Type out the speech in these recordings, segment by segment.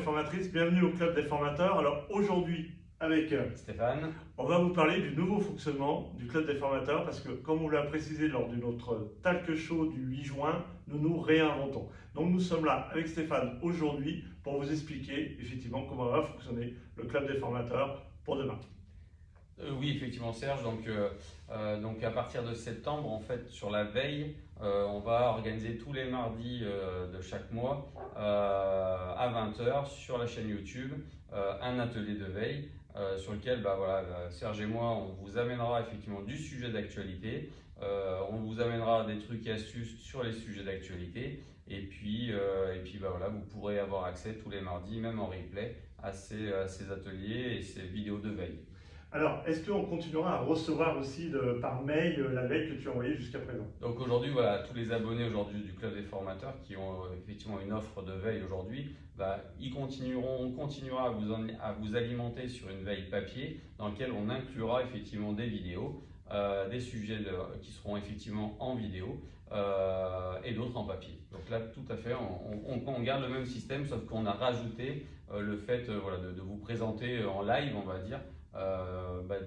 formatrices, bienvenue au Club des formateurs. Alors aujourd'hui, avec Stéphane, on va vous parler du nouveau fonctionnement du Club des formateurs parce que, comme on l'a précisé lors de notre talk show du 8 juin, nous nous réinventons. Donc nous sommes là avec Stéphane aujourd'hui pour vous expliquer effectivement comment va fonctionner le Club des formateurs pour demain. oui, effectivement, Serge. Donc à partir de septembre, en fait, sur la veille, on va organiser tous les mardis de chaque mois à 20 h sur la chaîne YouTube un atelier de veille sur lequel Serge et moi, on vous amènera effectivement du sujet d'actualité. On vous amènera des trucs et astuces sur les sujets d'actualité. Et puis, vous pourrez avoir accès tous les mardis, même en replay, à ces ateliers et ces vidéos de veille. Alors, est-ce qu'on continuera à recevoir aussi par mail la veille que tu as envoyée jusqu'à présent? Donc aujourd'hui, tous les abonnés aujourd'hui du Club des formateurs qui ont effectivement une offre de veille aujourd'hui, on continuera à vous alimenter sur une veille papier dans laquelle on inclura effectivement des vidéos, des sujets qui seront effectivement en vidéo et d'autres en papier. Donc là, tout à fait, on garde le même système, sauf qu'on a rajouté le fait de vous présenter en live, on va dire,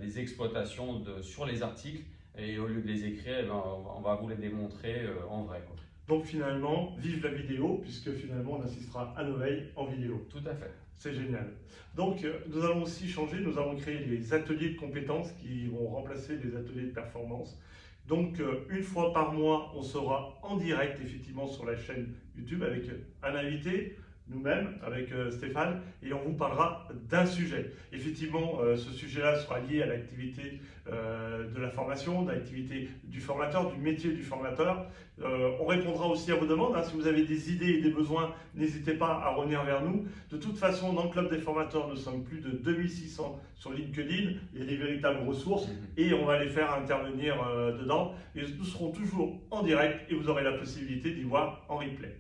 des exploitations sur les articles, et au lieu de les écrire, on va vous les démontrer en vrai, quoi. Donc finalement, vive la vidéo, puisque finalement on assistera à nos veilles en vidéo. Tout à fait. C'est génial. Donc nous allons aussi changer, nous allons créer des ateliers de compétences qui vont remplacer les ateliers de performance. Donc une fois par mois, on sera en direct effectivement sur la chaîne YouTube avec un invité, nous-mêmes, avec Stéphane, et on vous parlera d'un sujet. Effectivement, ce sujet-là sera lié à l'activité de la formation, de l'activité du formateur, du métier du formateur. On répondra aussi à vos demandes. Si vous avez des idées et des besoins, n'hésitez pas à revenir vers nous. De toute façon, dans le Club des formateurs, nous sommes plus de 2600 sur LinkedIn. Il y a des véritables ressources et on va les faire intervenir dedans. Et nous serons toujours en direct et vous aurez la possibilité d'y voir en replay.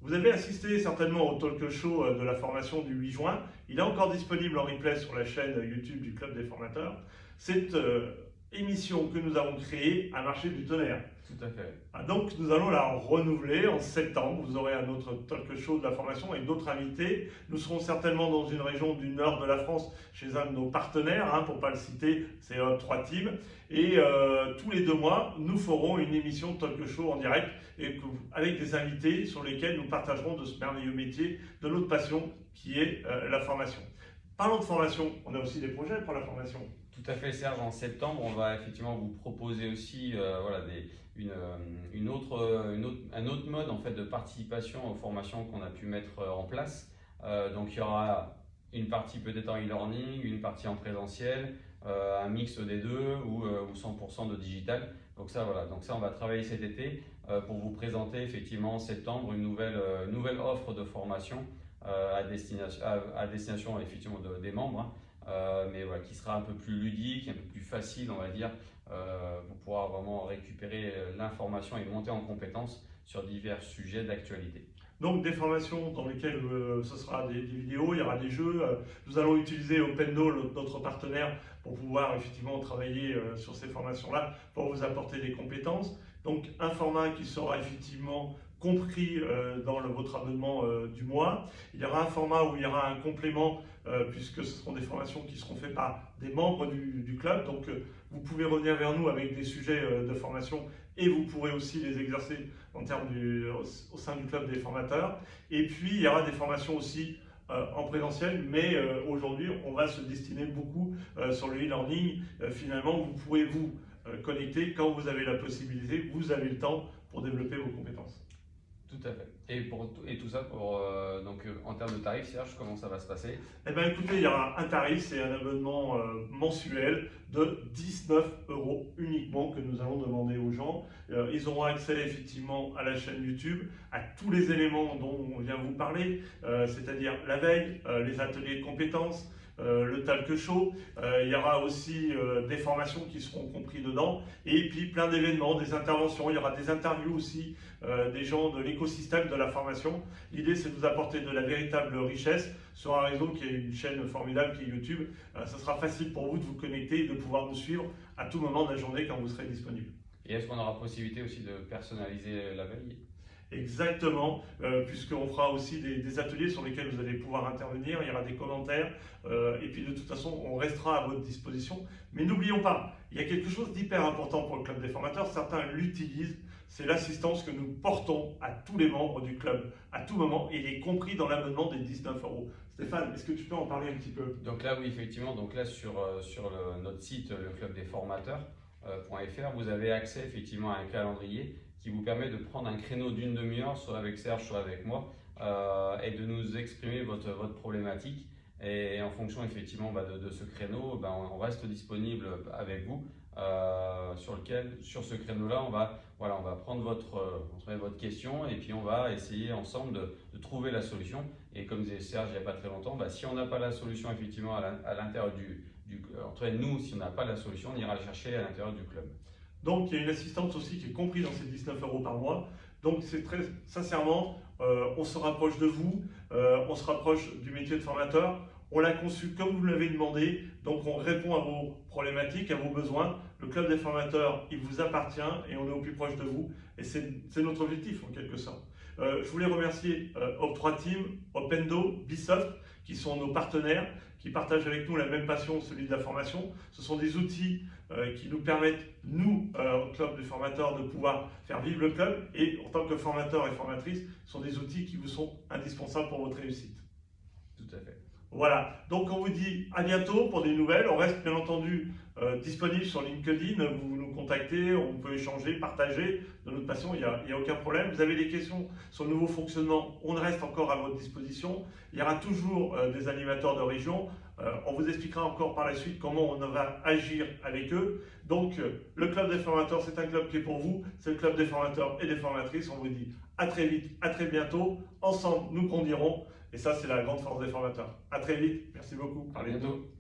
Vous avez assisté certainement au talk show de la formation du 8 juin. Il est encore disponible en replay sur la chaîne YouTube du Club des formateurs. Cette émission que nous avons créée a marché du tonnerre. Tout à fait. Donc nous allons la renouveler en septembre. Vous aurez un autre talk show de la formation avec d'autres invités. Nous serons certainement dans une région du nord de la France chez un de nos partenaires, pour ne pas le citer, c'est Trois Teams. Et tous les 2 mois, nous ferons une émission de talk show en direct avec des invités sur lesquels nous partagerons de ce merveilleux métier, de notre passion qui est la formation. Parlons de formation, on a aussi des projets pour la formation. Tout à fait, Serge. En septembre, on va effectivement vous proposer aussi un autre mode en fait, de participation aux formations qu'on a pu mettre en place. Donc il y aura une partie peut-être en e-learning, une partie en présentiel, un mix des deux ou 100% de digital. Donc ça, on va travailler cet été pour vous présenter effectivement en septembre une nouvelle offre de formation à destination effectivement des membres. Qui sera un peu plus ludique, un peu plus facile, on va dire, pour pouvoir vraiment récupérer l'information et monter en compétences sur divers sujets d'actualité. Donc des formations dans lesquelles ce sera des vidéos, il y aura des jeux. Nous allons utiliser OpenDo, notre partenaire, pour pouvoir effectivement travailler sur ces formations-là, pour vous apporter des compétences. Donc un format qui sera effectivement compris dans votre abonnement du mois. Il y aura un format où il y aura un complément puisque ce seront des formations qui seront faites par des membres du club. Donc vous pouvez revenir vers nous avec des sujets de formation et vous pourrez aussi les exercer au sein du club des formateurs. Et puis il y aura des formations aussi en présentiel, mais aujourd'hui on va se destiner beaucoup sur le e-learning. Finalement, vous pourrez vous connecter quand vous avez la possibilité, vous avez le temps pour développer vos compétences. Tout à fait. Et tout ça en termes de tarifs, Serge, comment ça va se passer? Eh bien écoutez, il y aura un tarif, c'est un abonnement mensuel de 19 € uniquement que nous allons demander aux gens. Ils auront accès effectivement à la chaîne YouTube, à tous les éléments dont on vient vous parler, c'est-à-dire la veille, les ateliers de compétences, le talk show. Il y aura aussi des formations qui seront comprises dedans et puis plein d'événements, des interventions. Il y aura des interviews aussi des gens de l'écosystème de la formation. L'idée, c'est de vous apporter de la véritable richesse sur un réseau qui est une chaîne formidable qui est YouTube. Ça sera facile pour vous de vous connecter et de pouvoir nous suivre à tout moment de la journée quand vous serez disponible. Et est-ce qu'on aura possibilité aussi de personnaliser la veille? Exactement, puisqu'on fera aussi des ateliers sur lesquels vous allez pouvoir intervenir, il y aura des commentaires, et puis de toute façon, on restera à votre disposition. Mais n'oublions pas, il y a quelque chose d'hyper important pour le club des formateurs, certains l'utilisent, c'est l'assistance que nous portons à tous les membres du club, à tout moment, et il est compris dans l'abonnement des 19 €. Stéphane, est-ce que tu peux en parler un petit peu? Donc là, oui, effectivement, donc là sur notre site, le club des formateurs.fr, vous avez accès effectivement à un calendrier qui vous permet de prendre un créneau d'une demi-heure, soit avec Serge, soit avec moi, et de nous exprimer votre problématique. Et en fonction effectivement de ce créneau, on reste disponible avec vous. Sur ce créneau-là, on va prendre votre question et puis on va essayer ensemble de trouver la solution. Et comme disait Serge il n'y a pas très longtemps, si on n'a pas la solution effectivement à l'intérieur entre nous, si on n'a pas la solution, on ira la chercher à l'intérieur du club. Donc il y a une assistance aussi qui est comprise dans ces 19 € par mois. Donc c'est très sincèrement, on se rapproche de vous, on se rapproche du métier de formateur. On l'a conçu comme vous l'avez demandé, donc on répond à vos problématiques, à vos besoins. Le club des formateurs, il vous appartient et on est au plus proche de vous. Et c'est notre objectif en quelque sorte. Je voulais remercier Octroi Team, Opendo, Bisoft, qui sont nos partenaires, qui partagent avec nous la même passion, celui de la formation. Ce sont des outils qui nous permettent, nous, au club des formateurs, de pouvoir faire vivre le club. Et en tant que formateurs et formatrices, ce sont des outils qui vous sont indispensables pour votre réussite. Tout à fait. Voilà, donc on vous dit à bientôt pour des nouvelles. On reste bien entendu disponible sur LinkedIn. Vous nous contactez, on peut échanger, partager de notre passion, il n'y a aucun problème. Vous avez des questions sur le nouveau fonctionnement, on reste encore à votre disposition. Il y aura toujours des animateurs de région. On vous expliquera encore par la suite comment on va agir avec eux. Donc le club des formateurs, c'est un club qui est pour vous. C'est le club des formateurs et des formatrices. On vous dit à très vite, à très bientôt. Ensemble, nous grandirons. Et ça, c'est la grande force des formateurs. À très vite. Merci beaucoup. À bientôt.